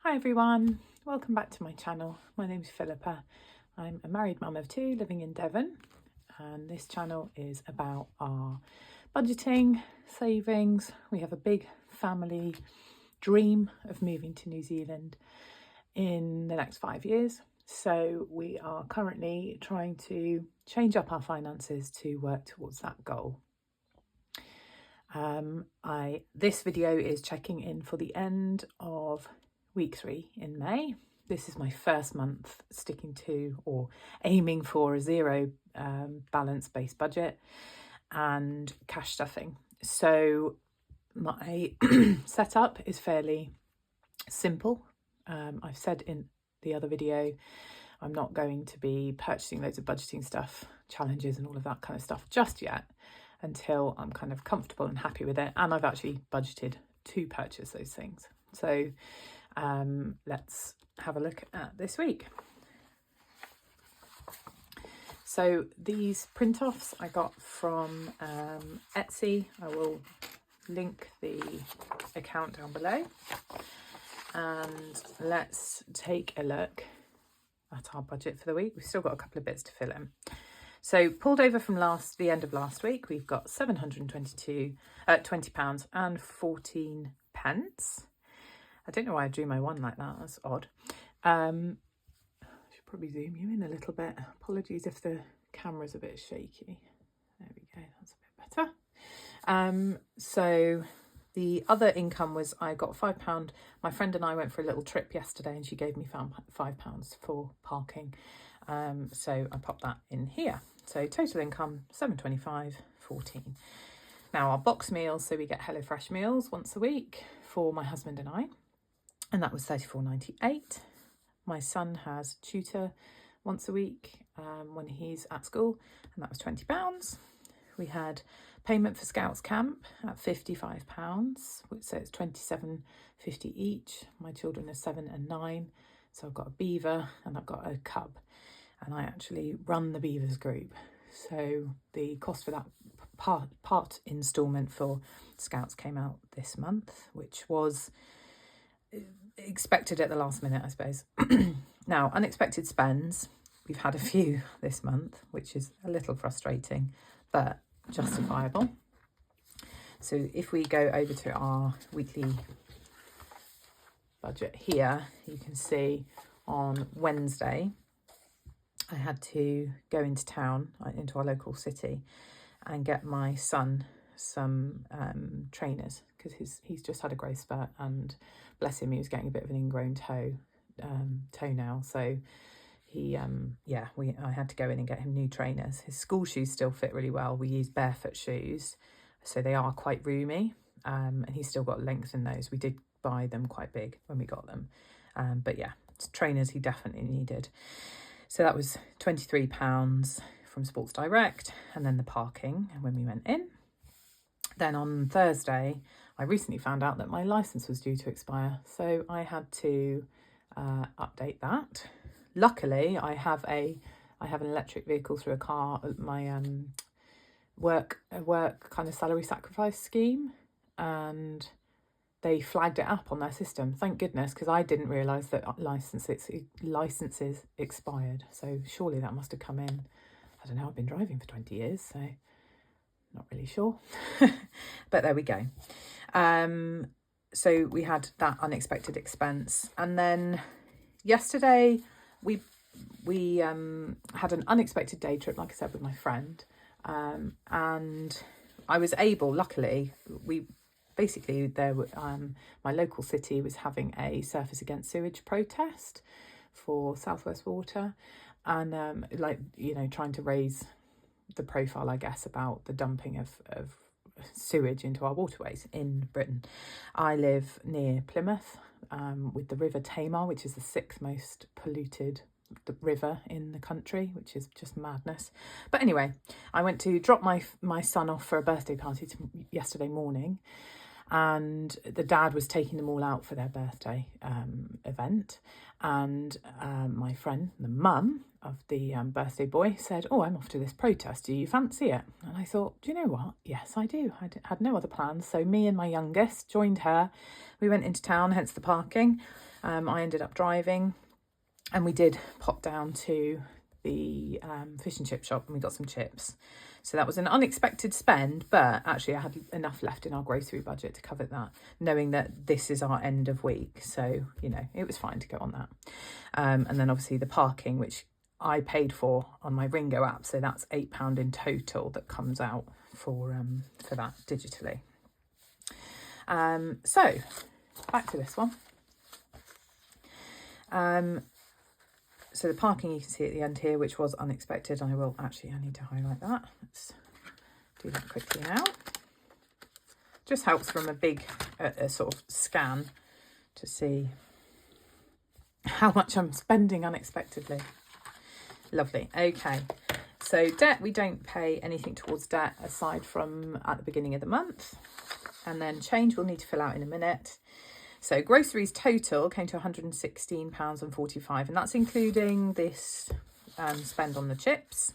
Hi everyone, welcome back to my channel. My name's Philippa. I'm a married mum of two living in Devon, and this channel is about our budgeting, savings. We have a big family dream of moving to New Zealand in the next 5 years. So we are currently trying to change up our finances to work towards that goal. This video is checking in for the end of week 3 in May. This is my first month sticking to or aiming for a zero balance-based budget and cash stuffing. So my setup is fairly simple. I've said in the other video, I'm not going to be purchasing loads of budgeting stuff, challenges and all of that kind of stuff just yet, until I'm kind of comfortable and happy with it. And I've actually budgeted to purchase those things. So let's have a look at this week. So these print-offs I got from Etsy. I will link the account down below. And let's take a look at our budget for the week. We've still got a couple of bits to fill in. So pulled over from the end of last week, we've got £722, £20 and 14 pence. I don't know why I drew my one like that. That's odd. I should probably zoom you in a little bit. Apologies if the camera's a bit shaky. There we go. That's a bit better. So the other income was I got £5. My friend and I went for a little trip yesterday and she gave me £5 for parking. So I popped that in here. So total income, £725.14. Now our box meals, so we get HelloFresh meals once a week for my husband and I, and that was £34.98. My son has tutor once a week when he's at school, and that was £20. We had payment for Scouts Camp at £55, so it's £27.50 each. My children are 7 and 9, so I've got a beaver and I've got a cub. And I actually run the Beavers group. So the cost for that part instalment for Scouts came out this month, which was expected at the last minute, I suppose. Now, unexpected spends. We've had a few this month, which is a little frustrating, but justifiable. So if we go over to our weekly budget here, you can see on Wednesday, I had to go into town, into our local city, and get my son some trainers because he's just had a growth spurt, and bless him, he was getting a bit of an ingrown toenail. So I had to go in and get him new trainers. His school shoes still fit really well. We use barefoot shoes, so they are quite roomy, and he's still got length in those. We did buy them quite big when we got them, but yeah, trainers he definitely needed. So that was £23 from Sports Direct, and then the parking when we went in. Then on Thursday, I recently found out that my licence was due to expire, so I had to update that. Luckily, I have an electric vehicle through a car, my work kind of salary sacrifice scheme, and they flagged it up on their system. Thank goodness, because I didn't realise that licences expired. So surely that must have come in. I don't know, I've been driving for 20 years, so not really sure. But there we go. So we had that unexpected expense. And then yesterday we had an unexpected day trip, like I said, with my friend. And I was able, luckily, basically, my local city was having a Surfers Against Sewage protest for South West Water, and trying to raise the profile, I guess, about the dumping of sewage into our waterways in Britain. I live near Plymouth, with the River Tamar, which is the 6th most polluted river in the country, which is just madness. But anyway, I went to drop my son off for a birthday party yesterday morning, and the dad was taking them all out for their birthday event, and my friend, the mum of the birthday boy, said, "Oh, I'm off to this protest, do you fancy it?" And I thought, do you know what, yes I do. I had no other plans, so me and my youngest joined her. We went into town, hence the parking, I ended up driving, and we did pop down to the fish and chip shop and we got some chips. So that was an unexpected spend, but actually I had enough left in our grocery budget to cover that, knowing that this is our end of week. So, you know, it was fine to go on that. And then obviously the parking, which I paid for on my Ringo app. So that's £8 in total that comes out for that digitally. So back to this one. So the parking you can see at the end here, which was unexpected. I need to highlight that. Let's do that quickly now. Just helps from a sort of scan to see how much I'm spending unexpectedly. Lovely. Okay. So debt, we don't pay anything towards debt aside from at the beginning of the month. And then change we'll need to fill out in a minute. So groceries total came to £116.45, and that's including this spend on the chips.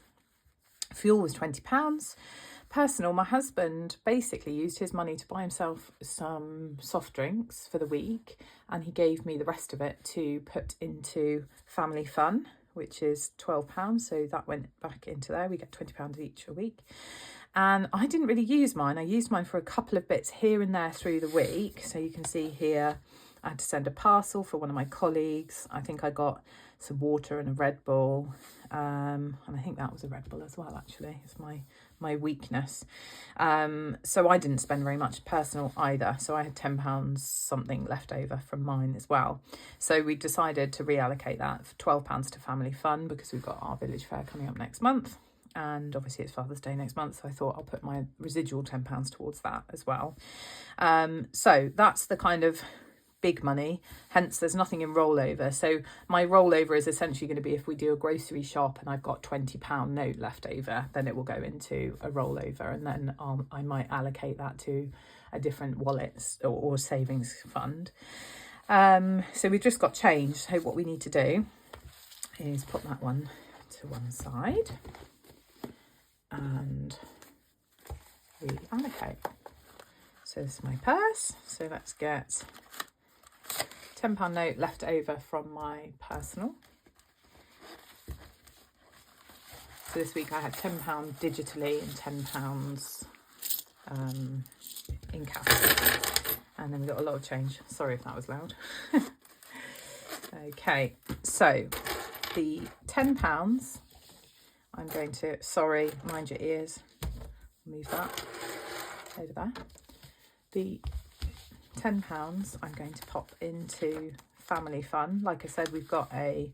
Fuel was £20. Personal, my husband basically used his money to buy himself some soft drinks for the week, and he gave me the rest of it to put into family fun, which is £12. So that went back into there. We get £20 each a week. And I didn't really use mine. I used mine for a couple of bits here and there through the week. So you can see here, I had to send a parcel for one of my colleagues. I think I got some water and a Red Bull. And I think that was a Red Bull as well, actually. It's my weakness. So I didn't spend very much personal either. So I had £10 something left over from mine as well. So we decided to reallocate that for £12 to family fun, because we've got our village fair coming up next month. And obviously it's Father's Day next month, so I thought I'll put my residual £10 towards that as well. So that's the kind of big money, hence there's nothing in rollover. So my rollover is essentially going to be if we do a grocery shop and I've got £20 note left over, then it will go into a rollover, and then I might allocate that to a different wallet or savings fund. So we've just got change. So what we need to do is put that one to one side and reallocate. So this is my purse. So let's get £10 note left over from my personal. So this week I had £10 digitally and £10 in cash. And then we got a lot of change. Sorry if that was loud. Okay, so the £10 I'm going to, sorry, mind your ears, move that over there. The £10 I'm going to pop into family fun. Like I said, we've got Father's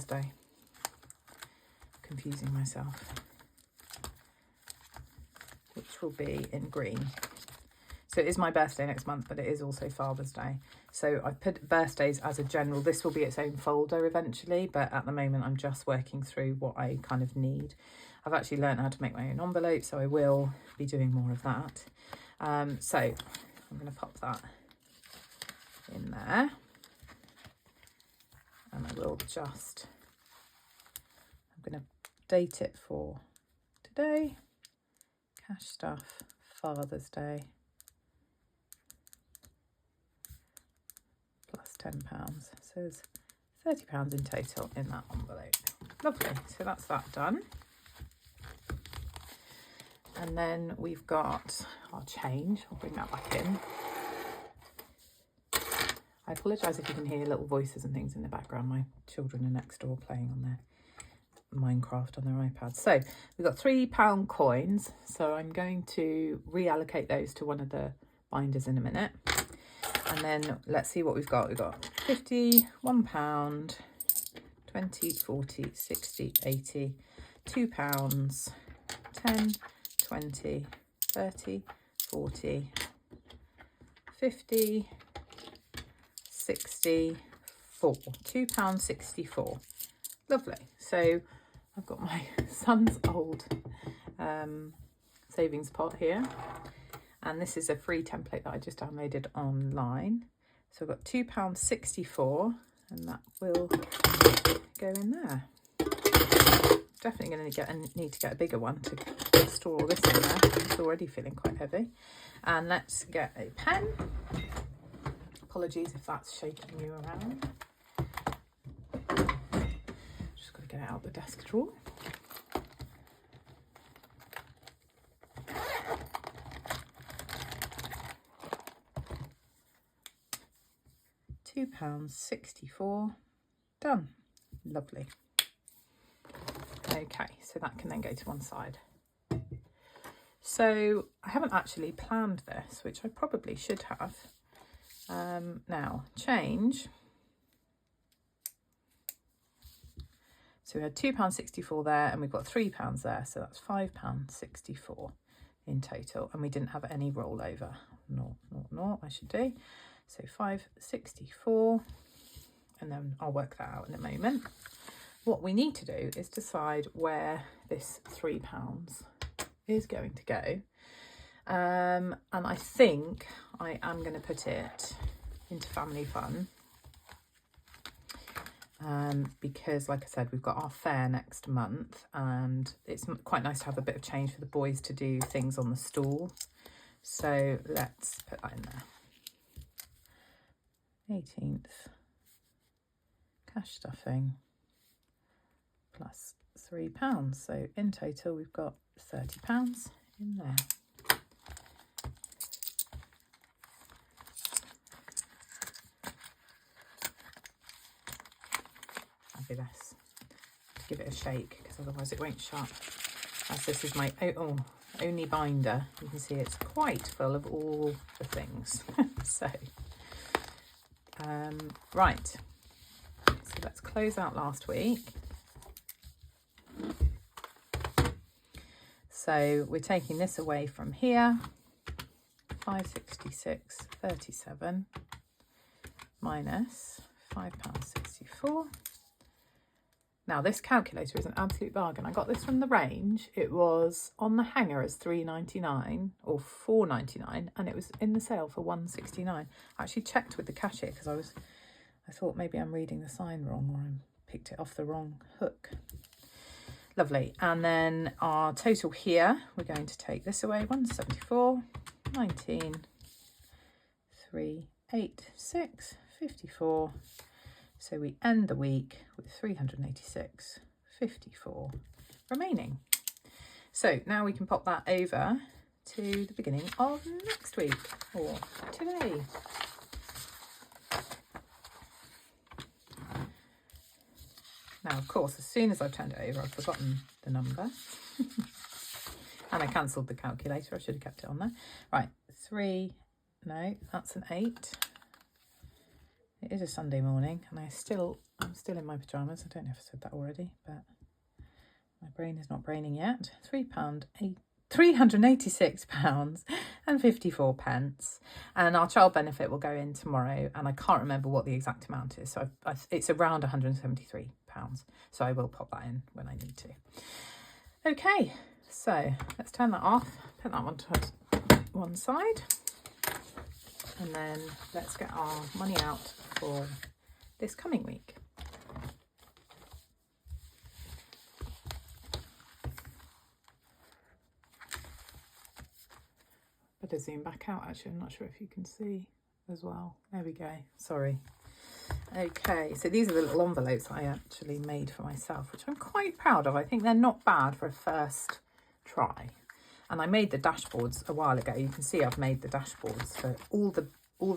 Day. Confusing myself. Which will be in green. So it is my birthday next month, but it is also Father's Day. So I put birthdays as a general. This will be its own folder eventually, but at the moment I'm just working through what I kind of need. I've actually learned how to make my own envelope, so I will be doing more of that. So I'm going to pop that in there. And I will just, I'm going to date it for today. Cash stuff, Father's Day. Plus £10, so there's £30 in total in that envelope. Lovely, so that's that done. And then we've got our change. I'll bring that back in. I apologise if you can hear little voices and things in the background. My children are next door playing on their Minecraft on their iPads. So we've got £3 coins, so I'm going to reallocate those to one of the binders in a minute. And then let's see what we've got. We've got 50, £1, 20, 40, 60, 80, £2, 10, 20, 30, 40, 50, 64, £2.64. Lovely. So I've got my son's old savings pot here. And this is a free template that I just downloaded online. So I've got £2.64, and that will go in there. Definitely going to need to get a bigger one to store all this in there. It's already feeling quite heavy. And let's get a pen. Apologies if that's shaking you around. Just got to get it out the desk drawer. £2.64, done. Lovely. Okay, so that can then go to one side. So I haven't actually planned this, which I probably should have. Now, change. So we had £2.64 there, and we've got £3 there, so that's £5.64 in total, and we didn't have any rollover. No, I should do. So £5.64, and then I'll work that out in a moment. What we need to do is decide where this £3 is going to go. And I think I am going to put it into Family Fun. Because, like I said, we've got our fair next month, and it's quite nice to have a bit of change for the boys to do things on the stall. So let's put that in there. 18th, cash stuffing plus £3. So in total, we've got £30 in there. Fabulous. Give it a shake because otherwise it won't shut. As this is my only binder, you can see it's quite full of all the things. So, right. So let's close out last week. So we're taking this away from here. 566.37 minus £5.64. Now this calculator is an absolute bargain. I got this from the Range. It was on the hanger as £3.99 or £4.99, and it was in the sale for £1.69. I actually checked with the cashier because I thought maybe I'm reading the sign wrong, or I picked it off the wrong hook. Lovely. And then our total here, we're going to take this away, 174.19, 386.54. So we end the week with 386.54 remaining. So now we can pop that over to the beginning of next week, or today. Now, of course, as soon as I've turned it over, I've forgotten the number. And I cancelled the calculator. I should have kept it on there. Right, 3, no, that's an 8. It is a Sunday morning, and I'm still in my pyjamas. I don't know if I said that already, but my brain is not braining yet. £386.54, and our child benefit will go in tomorrow, and I can't remember what the exact amount is, so it's around £173, so I will pop that in when I need to. Okay, so let's turn that off, put that one to one side, and then let's get our money out for this coming week. Better zoom back out, actually. I'm not sure if you can see as well. There we go. Sorry. Okay, so these are the little envelopes I actually made for myself, which I'm quite proud of. I think they're not bad for a first try. And I made the dashboards a while ago. You can see I've made the dashboards for all the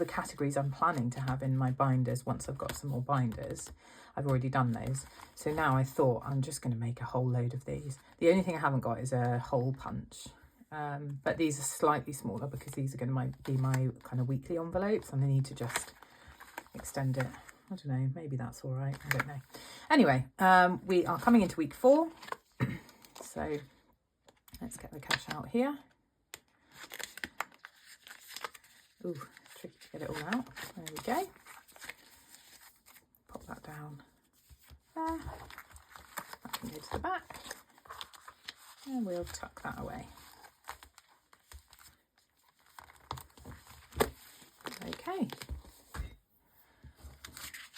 categories I'm planning to have in my binders. Once I've got some more binders, I've already done those. So now I thought I'm just going to make a whole load of these. The only thing I haven't got is a hole punch. But these are slightly smaller because these are going to be my kind of weekly envelopes, and I need to just extend it. I don't know, maybe that's all right. I don't know. Anyway, we are coming into week 4. So let's get the cash out here. Ooh, tricky to get it all out. There we go. Pop that down there. That can go to the back. And we'll tuck that away. Okay.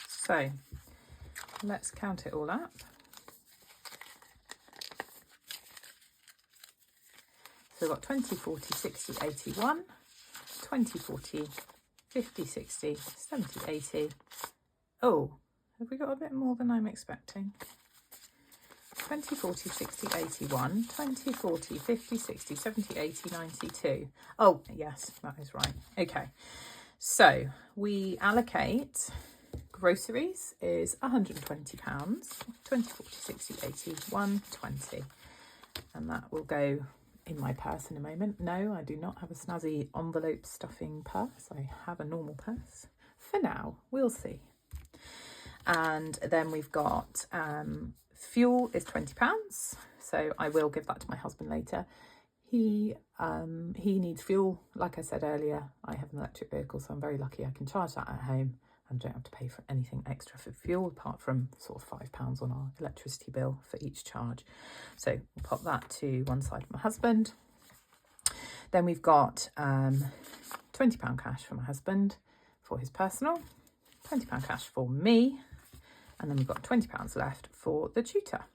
So let's count it all up. So we've got 20, 40, 60, 81, 20, 40, 50, 60, 70, 80. Oh, have we got a bit more than I'm expecting? 20, 40, 60, 81, 20, 40, 50, 60, 70, 80, 92. Oh, yes, that is right. Okay, so we allocate groceries is £120, 20, 40, 60, 80, 120. And that will go in my purse in a moment. No, I do not have a snazzy envelope stuffing purse. I have a normal purse. For now, we'll see. And then we've got fuel is £20, so I will give that to my husband later. He needs fuel. Like I said earlier, I have an electric vehicle, so I'm very lucky I can charge that at home and don't have to pay for anything extra for fuel, apart from sort of £5 on our electricity bill for each charge. So we'll pop that to one side for my husband. Then we've got £20 cash for my husband for his personal, £20 cash for me, and then we've got £20 left for the tutor.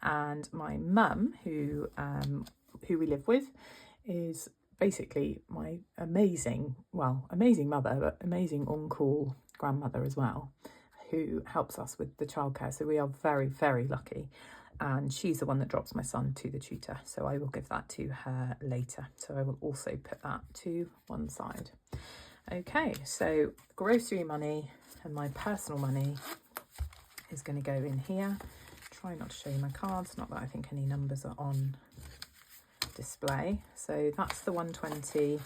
And my mum, who we live with, is basically my amazing mother, but amazing on-call grandmother as well, who helps us with the childcare. So we are very, very lucky. And she's the one that drops my son to the tutor. So I will give that to her later. So I will also put that to one side. Okay, so grocery money and my personal money is going to go in here. Try not to show you my cards, not that I think any numbers are on display. So that's the 120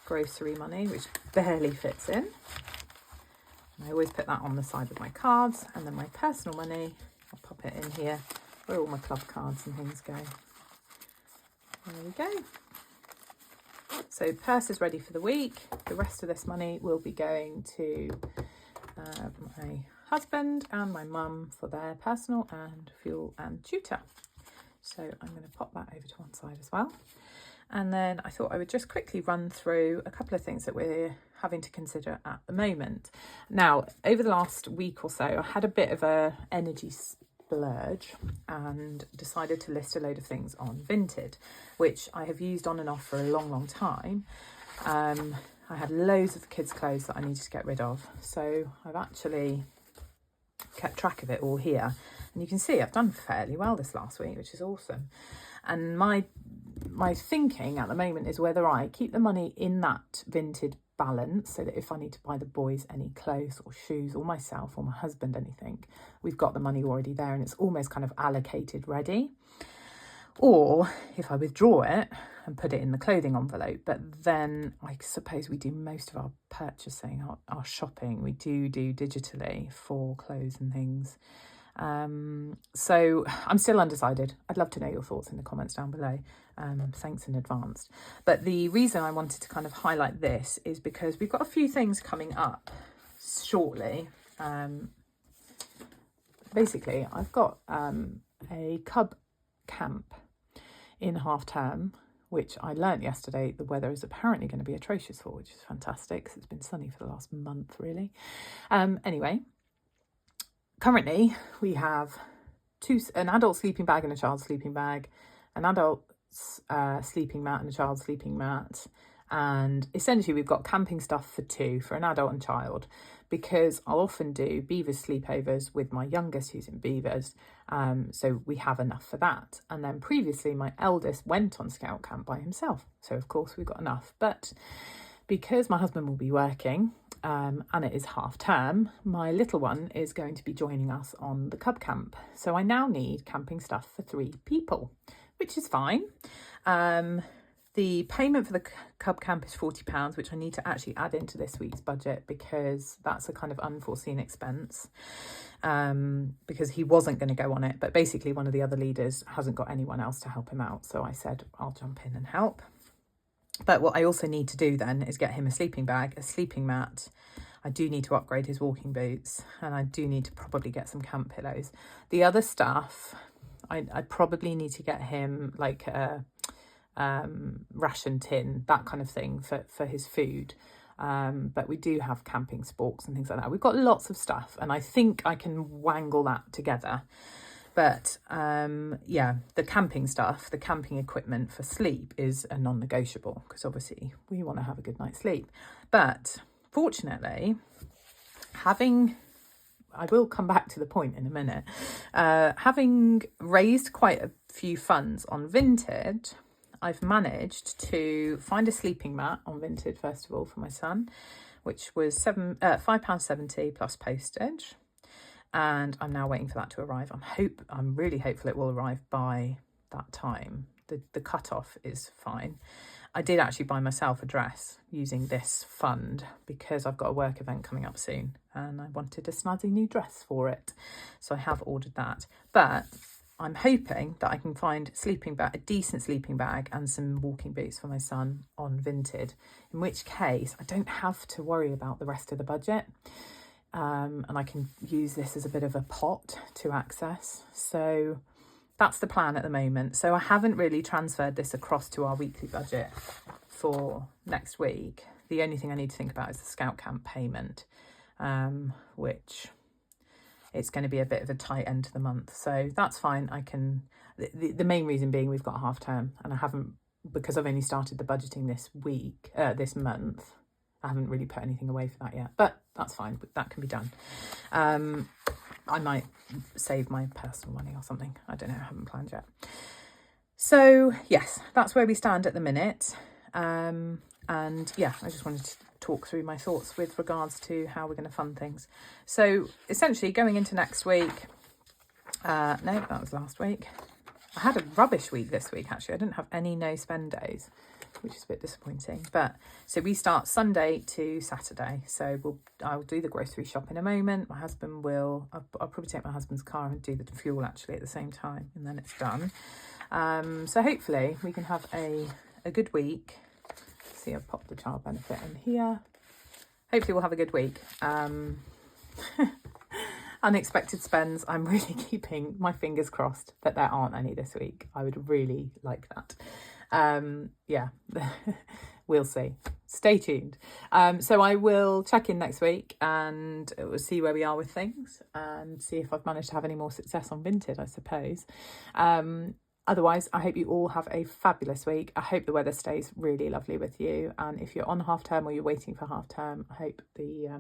grocery money, which barely fits in. And I always put that on the side of my cards. And then my personal money, I'll pop it in here where all my club cards and things go. There we go. So purse is ready for the week. The rest of this money will be going to my husband and my mum for their personal and fuel and tutor. So I'm going to pop that over to one side as well. And then I thought I would just quickly run through a couple of things that we're having to consider at the moment. Now, over the last week or so, I had a bit of a energy splurge and decided to list a load of things on Vinted, which I have used on and off for a long, long time. I had loads of kids' clothes that I needed to get rid of. So I've actually kept track of it all here. And you can see I've done fairly well this last week, which is awesome. And my thinking at the moment is whether I keep the money in that Vinted balance, so that if I need to buy the boys any clothes or shoes, or myself or my husband anything, we've got the money already there and it's almost kind of allocated ready. Or if I withdraw it and put it in the clothing envelope, but then I suppose we do most of our purchasing, our shopping, we do digitally for clothes and things. So I'm still undecided. I'd love to know your thoughts in the comments down below. Thanks in advance. But the reason I wanted to kind of highlight this is because we've got a few things coming up shortly. Basically, I've got a cub camp in half term, which I learnt yesterday the weather is apparently going to be atrocious for, which is fantastic because it's been sunny for the last month really. Anyway, currently we have an adult sleeping bag and a child's sleeping bag, an adult sleeping mat and a child's sleeping mat, and essentially we've got camping stuff for two, for an adult and child, because I'll often do Beavers sleepovers with my youngest who's in Beavers, so we have enough for that. And then previously my eldest went on scout camp by himself, so of course we've got enough. But because my husband will be working and it is half term, my little one is going to be joining us on the cub camp, so I now need camping stuff for 3 people, which is fine. The payment for the cub camp is £40, which I need to actually add into this week's budget because that's a kind of unforeseen expense, because he wasn't going to go on it. But basically one of the other leaders hasn't got anyone else to help him out. So I said, I'll jump in and help. But what I also need to do then is get him a sleeping bag, a sleeping mat. I do need to upgrade his walking boots, and I do need to probably get some camp pillows. The other stuff, I probably need to get him like a ration tin, that kind of thing for his food. But we do have camping sporks and things like that. We've got lots of stuff and I think I can wangle that together. But yeah, the camping stuff, the camping equipment for sleep is a non-negotiable because obviously we want to have a good night's sleep. But fortunately, I will come back to the point in a minute, having raised quite a few funds on Vinted, I've managed to find a sleeping mat on Vinted, first of all, for my son, which was £5.70 plus postage. And I'm now waiting for that to arrive. I'm really hopeful it will arrive by that time. The cutoff is fine. I did actually buy myself a dress using this fund because I've got a work event coming up soon and I wanted a snazzy new dress for it. So I have ordered that. But I'm hoping that I can find a decent sleeping bag and some walking boots for my son on Vinted, in which case I don't have to worry about the rest of the budget. And I can use this as a bit of a pot to access. So that's the plan at the moment. So I haven't really transferred this across to our weekly budget for next week. The only thing I need to think about is the Scout Camp payment, which it's going to be a bit of a tight end to the month. So that's fine. The main reason being we've got half term and I haven't, because I've only started the budgeting this month, I haven't really put anything away for that yet, but that's fine. That can be done. I might save my personal money or something. I don't know. I haven't planned yet. So yes, that's where we stand at the minute. And yeah, I just wanted to talk through my thoughts with regards to how we're going to fund things. So essentially going into next week, no, that was last week. I had a rubbish week this week, actually. I didn't have any no spend days, which is a bit disappointing. But so we start Sunday to Saturday. So I'll do the grocery shop in a moment. My husband I'll probably take my husband's car and do the fuel actually at the same time, and then it's done. So hopefully we can have a good week. See, I've popped the child benefit in here. Hopefully we'll have a good week. Unexpected spends. I'm really keeping my fingers crossed that there aren't any this week. I would really like that. Yeah, we'll see. Stay tuned. So I will check in next week and we'll see where we are with things and see if I've managed to have any more success on Vinted, I suppose. Otherwise, I hope you all have a fabulous week. I hope the weather stays really lovely with you. And if you're on half term or you're waiting for half term, I hope the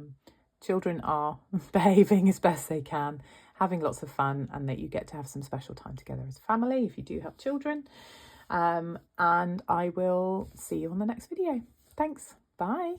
children are behaving as best they can, having lots of fun, and that you get to have some special time together as a family if you do have children. And I will see you on the next video. Thanks. Bye.